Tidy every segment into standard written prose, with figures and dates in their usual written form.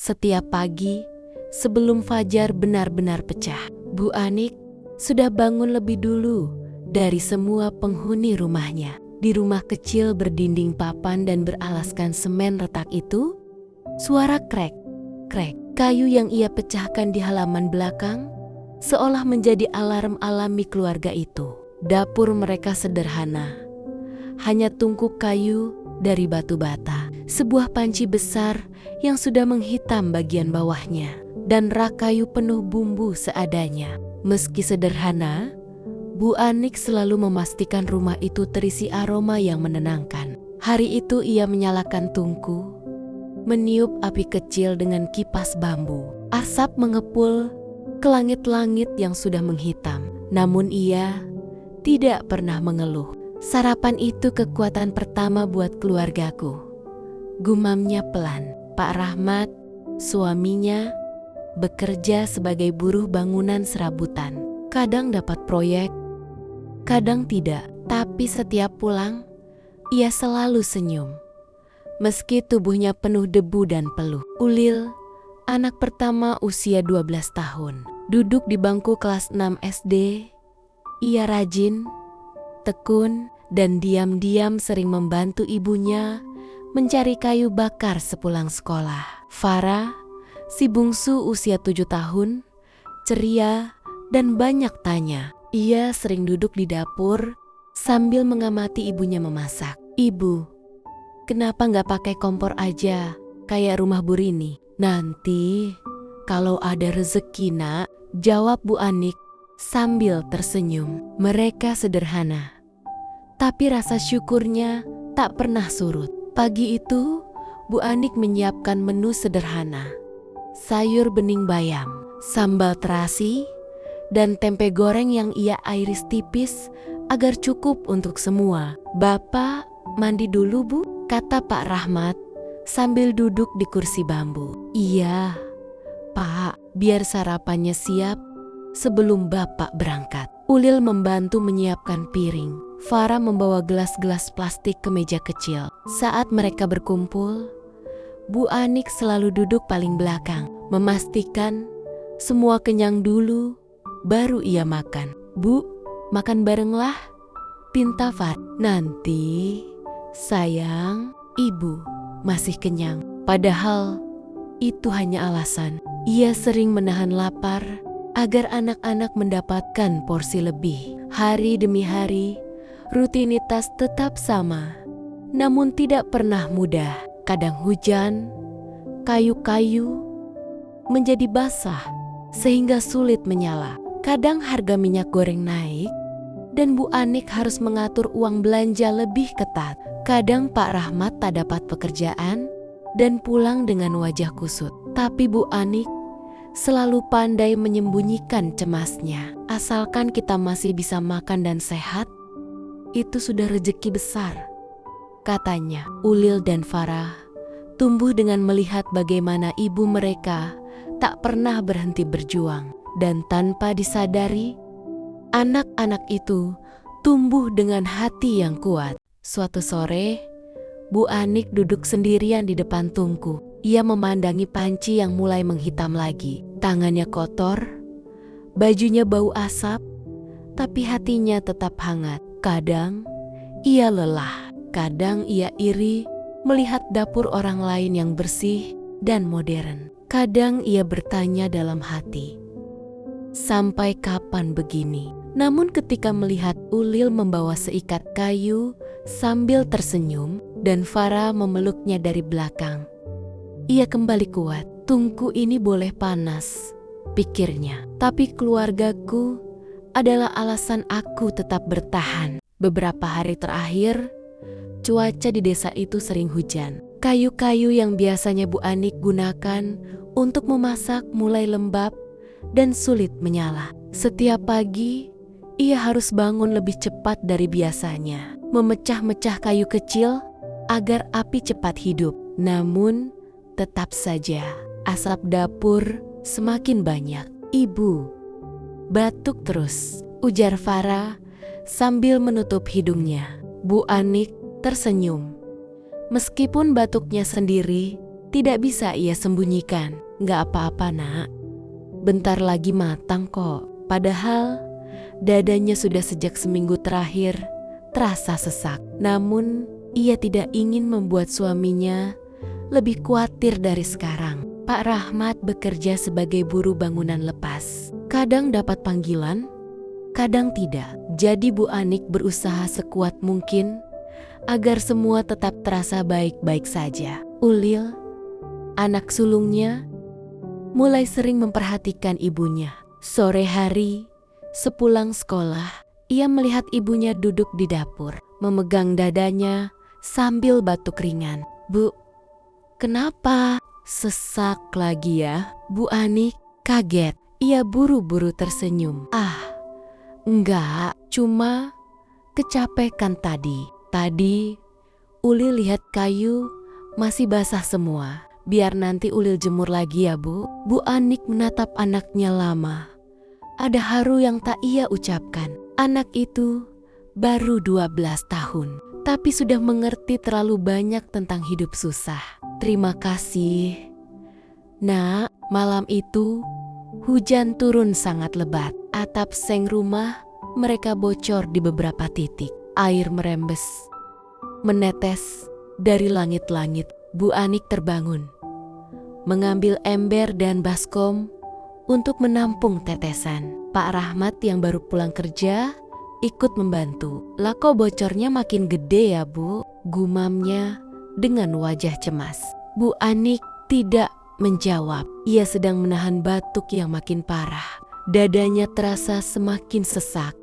Setiap pagi, sebelum fajar benar-benar pecah, Bu Anik sudah bangun lebih dulu dari semua penghuni rumahnya. Di rumah kecil berdinding papan dan beralaskan semen retak itu, suara krek, krek, kayu yang ia pecahkan di halaman belakang seolah menjadi alarm alami keluarga itu. Dapur mereka sederhana, hanya tungku kayu dari batu bata, sebuah panci besar yang sudah menghitam bagian bawahnya, dan rak kayu penuh bumbu seadanya. Meski sederhana, Bu Anik selalu memastikan rumah itu terisi aroma yang menenangkan. Hari itu ia menyalakan tungku, meniup api kecil dengan kipas bambu. Asap mengepul ke langit-langit yang sudah menghitam. Namun ia tidak pernah mengeluh. Sarapan itu kekuatan pertama buat keluargaku, gumamnya pelan. Pak Rahmat, suaminya, bekerja sebagai buruh bangunan serabutan. Kadang dapat proyek, kadang tidak. Tapi setiap pulang, ia selalu senyum. Meski tubuhnya penuh debu dan peluh. Ulil, anak pertama usia 12 tahun, duduk di bangku kelas 6 SD. Ia rajin, tekun, dan diam-diam sering membantu ibunya mencari kayu bakar sepulang sekolah. Farah, si bungsu usia 7 tahun, ceria dan banyak tanya. Ia sering duduk di dapur sambil mengamati ibunya memasak. "Ibu, kenapa nggak pakai kompor aja kayak rumah Bu Rini?" "Nanti kalau ada rezeki, Nak," jawab Bu Anik sambil tersenyum. Mereka sederhana, tapi rasa syukurnya tak pernah surut. Pagi itu, Bu Anik menyiapkan menu sederhana. Sayur bening bayam, sambal terasi, dan tempe goreng yang ia iris tipis agar cukup untuk semua. "Bapak mandi dulu, Bu," kata Pak Rahmat sambil duduk di kursi bambu. "Iya, Pak, biar sarapannya siap sebelum Bapak berangkat." Ulil membantu menyiapkan piring. Farah membawa gelas-gelas plastik ke meja kecil. Saat mereka berkumpul, Bu Anik selalu duduk paling belakang, memastikan semua kenyang dulu, baru ia makan. "Bu, makan barenglah," pinta Farah. "Nanti, sayang, Ibu masih kenyang." Padahal itu hanya alasan. Ia sering menahan lapar agar anak-anak mendapatkan porsi lebih. Hari demi hari, rutinitas tetap sama, namun tidak pernah mudah. Kadang hujan, kayu-kayu menjadi basah sehingga sulit menyala. Kadang harga minyak goreng naik dan Bu Anik harus mengatur uang belanja lebih ketat. Kadang Pak Rahmat tak dapat pekerjaan dan pulang dengan wajah kusut. Tapi Bu Anik selalu pandai menyembunyikan cemasnya. "Asalkan kita masih bisa makan dan sehat, itu sudah rezeki besar," katanya. Ulil dan Farah tumbuh dengan melihat bagaimana ibu mereka tak pernah berhenti berjuang. Dan tanpa disadari, anak-anak itu tumbuh dengan hati yang kuat. Suatu sore, Bu Anik duduk sendirian di depan tungku. Ia memandangi panci yang mulai menghitam lagi. Tangannya kotor, bajunya bau asap, tapi hatinya tetap hangat. Kadang ia lelah, kadang ia iri melihat dapur orang lain yang bersih dan modern. Kadang ia bertanya dalam hati, "Sampai kapan begini?" Namun ketika melihat Ulil membawa seikat kayu sambil tersenyum dan Farah memeluknya dari belakang, ia kembali kuat. "Tungku ini boleh panas," pikirnya, "tapi keluargaku adalah alasan aku tetap bertahan." Beberapa hari terakhir, cuaca di desa itu sering hujan. Kayu-kayu yang biasanya Bu Anik gunakan untuk memasak mulai lembab dan sulit menyala. Setiap pagi, ia harus bangun lebih cepat dari biasanya, memecah-mecah kayu kecil agar api cepat hidup. Namun, tetap saja asap dapur semakin banyak. "Ibu, batuk terus," ujar Farah sambil menutup hidungnya. Bu Anik tersenyum. Meskipun batuknya sendiri, tidak bisa ia sembunyikan. Gak apa-apa nak, bentar lagi matang kok. Padahal dadanya sudah sejak seminggu terakhir terasa sesak. Namun ia tidak ingin membuat suaminya lebih khawatir dari sekarang. Pak Rahmat bekerja sebagai buruh bangunan lepas. Kadang dapat panggilan, kadang tidak. Jadi Bu Anik berusaha sekuat mungkin agar semua tetap terasa baik-baik saja. Ulil, anak sulungnya, mulai sering memperhatikan ibunya. Sore hari, sepulang sekolah, ia melihat ibunya duduk di dapur, memegang dadanya sambil batuk ringan. Bu, kenapa? Sesak lagi ya? Bu Anik kaget. Ia buru-buru tersenyum. Enggak, cuma kecapekan tadi. Tadi Ulil lihat kayu masih basah semua. Biar nanti Ulil jemur lagi ya Bu. Bu Anik menatap anaknya lama. Ada haru yang tak ia ucapkan. Anak itu baru 12 tahun, tapi sudah mengerti terlalu banyak tentang hidup susah. Terima kasih. Nak, malam itu hujan turun sangat lebat. Atap seng rumah mereka bocor di beberapa titik. Air merembes, menetes dari langit-langit. Bu Anik terbangun, mengambil ember dan baskom untuk menampung tetesan. Pak Rahmat yang baru pulang kerja ikut membantu. Lah kok bocornya makin gede ya Bu? Gumamnya dengan wajah cemas. Bu Anik tidak menjawab. Ia sedang menahan batuk yang makin parah. Dadanya terasa semakin sesak,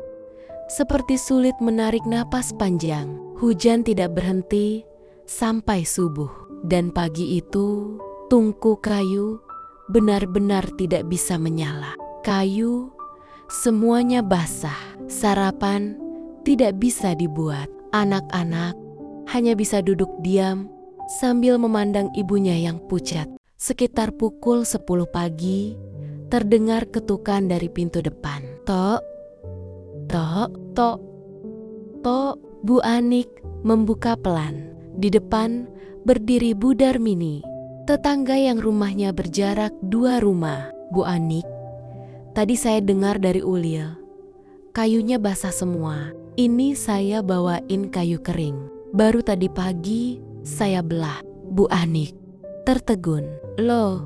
seperti sulit menarik napas panjang. Hujan tidak berhenti sampai subuh. Dan pagi itu, tungku kayu benar-benar tidak bisa menyala. Kayu semuanya basah. Sarapan tidak bisa dibuat. Anak-anak hanya bisa duduk diam sambil memandang ibunya yang pucat. Sekitar pukul 10 pagi, terdengar ketukan dari pintu depan. Tok, tok, tok, tok. Bu Anik membuka pelan. Di depan berdiri Bu Darmini, tetangga yang rumahnya berjarak 2 rumah. Bu Anik, tadi saya dengar dari Ulil, kayunya basah semua. Ini saya bawain kayu kering. Baru tadi pagi saya belah. Bu Anik tertegun. Loh,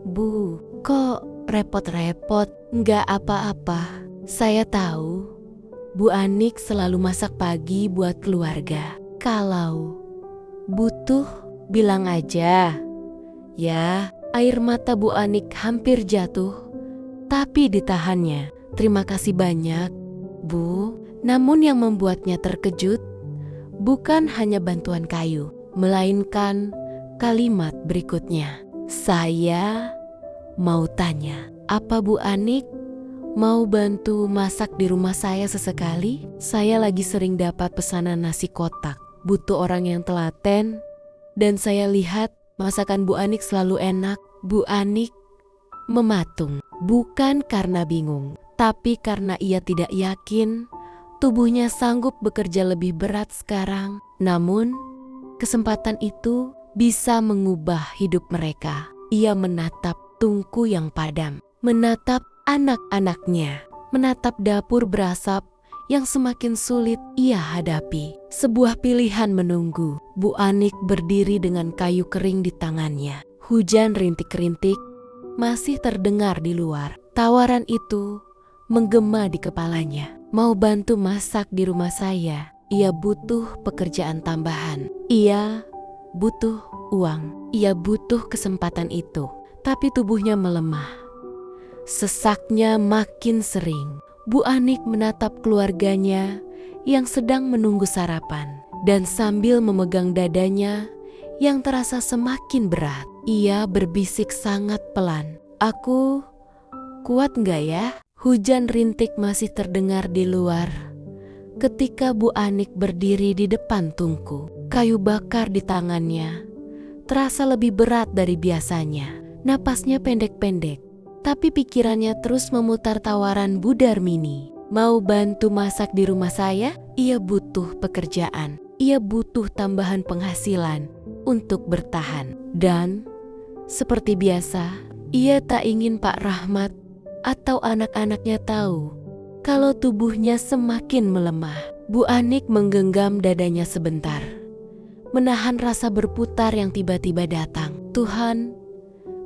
Bu, kok repot-repot? Nggak apa-apa. Saya tahu Bu Anik selalu masak pagi buat keluarga. Kalau butuh, bilang aja. Ya, air mata Bu Anik hampir jatuh, tapi ditahannya. Terima kasih banyak, Bu. Namun yang membuatnya terkejut bukan hanya bantuan kayu, melainkan kalimat berikutnya. Saya mau tanya, apa Bu Anik mau bantu masak di rumah saya sesekali? Saya lagi sering dapat pesanan nasi kotak. Butuh orang yang telaten, dan saya lihat masakan Bu Anik selalu enak. Bu Anik mematung, bukan karena bingung, tapi karena ia tidak yakin tubuhnya sanggup bekerja lebih berat sekarang. Namun, kesempatan itu bisa mengubah hidup mereka. Ia menatap tungku yang padam, menatap anak-anaknya, menatap dapur berasap yang semakin sulit ia hadapi. Sebuah pilihan menunggu. Bu Anik berdiri dengan kayu kering di tangannya. Hujan rintik-rintik masih terdengar di luar. Tawaran itu menggema di kepalanya. Mau bantu masak di rumah saya. Ia butuh pekerjaan tambahan. Ia butuh uang. Ia butuh kesempatan itu. Tapi tubuhnya melemah. Sesaknya makin sering. Bu Anik menatap keluarganya yang sedang menunggu sarapan. Dan sambil memegang dadanya yang terasa semakin berat, ia berbisik sangat pelan. Aku kuat nggak ya? Hujan rintik masih terdengar di luar. Ketika Bu Anik berdiri di depan tungku, kayu bakar di tangannya terasa lebih berat dari biasanya. Napasnya pendek-pendek. Tapi pikirannya terus memutar tawaran Bu Darmini. Mau bantu masak di rumah saya? Ia butuh pekerjaan. Ia butuh tambahan penghasilan. untuk bertahan. Dan seperti biasa, ia tak ingin Pak Rahmat atau anak-anaknya tahu kalau tubuhnya semakin melemah. Bu Anik menggenggam dadanya sebentar, menahan rasa berputar yang tiba-tiba datang. "Tuhan,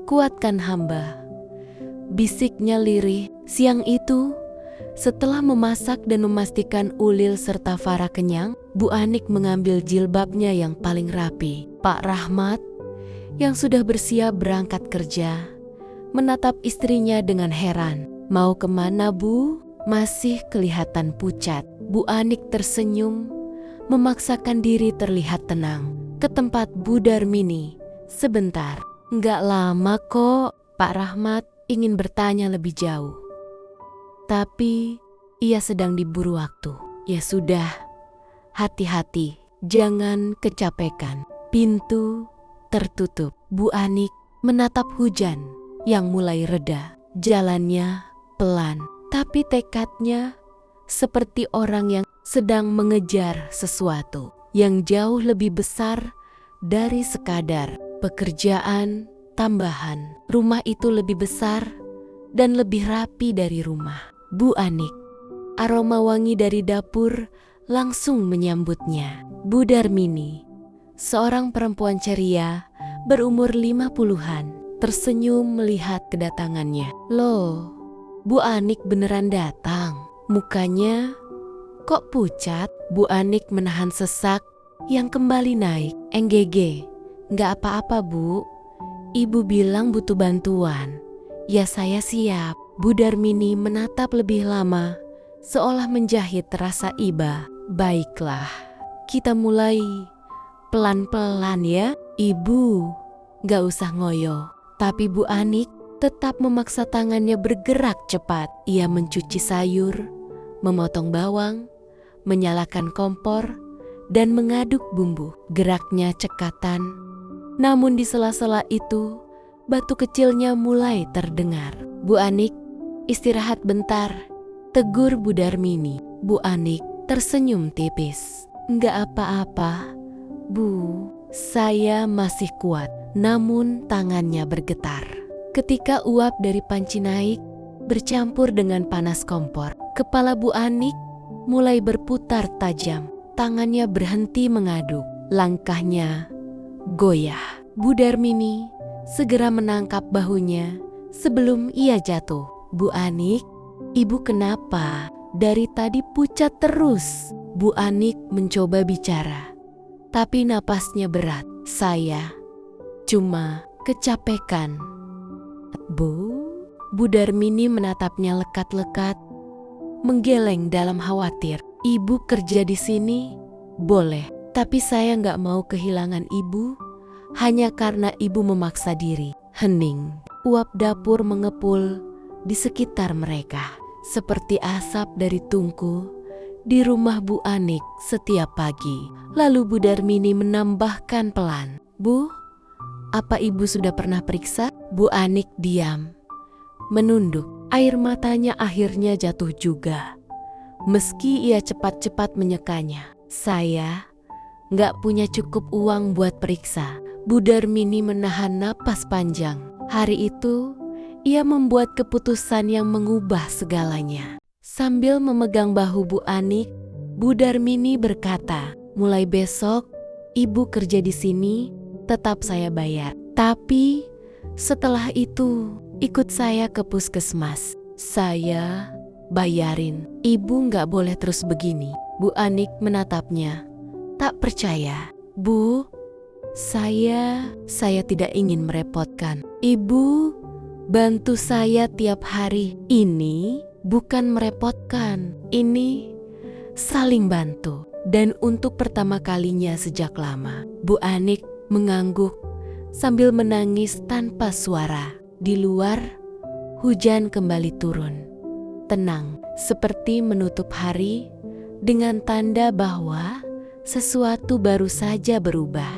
kuatkan hamba," bisiknya lirih. Siang itu, setelah memasak dan memastikan Ulil serta Farah kenyang, Bu Anik mengambil jilbabnya yang paling rapi. Pak Rahmat, yang sudah bersiap berangkat kerja, menatap istrinya dengan heran. "Mau kemana, Bu?" Masih kelihatan pucat. Bu Anik tersenyum, memaksakan diri terlihat tenang. "Ke tempat Bu Darmini, sebentar." "Nggak lama kok." Pak Rahmat ingin bertanya lebih jauh, tapi ia sedang diburu waktu. "Ya sudah, hati-hati, jangan kecapekan." Pintu tertutup. Bu Anik menatap hujan yang mulai reda. Jalannya pelan, tapi tekadnya seperti orang yang sedang mengejar sesuatu yang jauh lebih besar dari sekadar pekerjaan tambahan. Rumah itu lebih besar dan lebih rapi dari rumah Bu Anik. Aroma wangi dari dapur langsung menyambutnya. Bu Darmini, seorang perempuan ceria berumur 50-an, tersenyum melihat kedatangannya. "Loh, Bu Anik beneran datang? Mukanya kok pucat?" Bu Anik menahan sesak yang kembali naik. "NGG, nggak apa-apa Bu. Ibu bilang butuh bantuan." "Ya saya siap." Bu Darmini menatap lebih lama, seolah menjahit rasa iba. "Baiklah, kita mulai pelan-pelan ya. Ibu, nggak usah ngoyo." Tapi Bu Anik tetap memaksa tangannya bergerak cepat. Ia mencuci sayur, memotong bawang, menyalakan kompor, dan mengaduk bumbu. Geraknya cekatan, namun di sela-sela itu, batu kecilnya mulai terdengar. "Bu Anik, istirahat bentar," tegur Bu Darmini. Bu Anik tersenyum tipis. "Nggak apa-apa, Bu. Saya masih kuat." Namun tangannya bergetar ketika uap dari panci naik bercampur dengan panas kompor. Kepala Bu Anik mulai berputar tajam. Tangannya berhenti mengaduk. Langkahnya goyah. Bu Darmini segera menangkap bahunya sebelum ia jatuh. "Bu Anik, Ibu kenapa? Dari tadi pucat terus." Bu Anik mencoba bicara, tapi napasnya berat. "Saya cuma kecapekan, Bu." Bu Darmini menatapnya lekat-lekat, menggeleng dalam khawatir. "Ibu kerja di sini? Boleh, tapi saya nggak mau kehilangan Ibu hanya karena Ibu memaksa diri." Hening. Uap dapur mengepul di sekitar mereka, seperti asap dari tungku di rumah Bu Anik setiap pagi. Lalu Bu Darmini menambahkan pelan, "Bu, apa Ibu sudah pernah periksa?" Bu Anik diam, menunduk. Air matanya akhirnya jatuh juga, meski ia cepat-cepat menyekanya. "Saya nggak punya cukup uang buat periksa." Bu Darmini menahan napas panjang. Hari itu, ia membuat keputusan yang mengubah segalanya. Sambil memegang bahu Bu Anik, Bu Darmini berkata, "Mulai besok, Ibu kerja di sini, tetap saya bayar. Tapi setelah itu, ikut saya ke puskesmas. Saya bayarin. Ibu nggak boleh terus begini." Bu Anik menatapnya, tak percaya. "Bu, saya tidak ingin merepotkan. Ibu bantu saya tiap hari. Ini bukan merepotkan, ini saling bantu." Dan untuk pertama kalinya sejak lama, Bu Anik mengangguk sambil menangis tanpa suara. Di luar, hujan kembali turun, tenang, seperti menutup hari dengan tanda bahwa sesuatu baru saja berubah.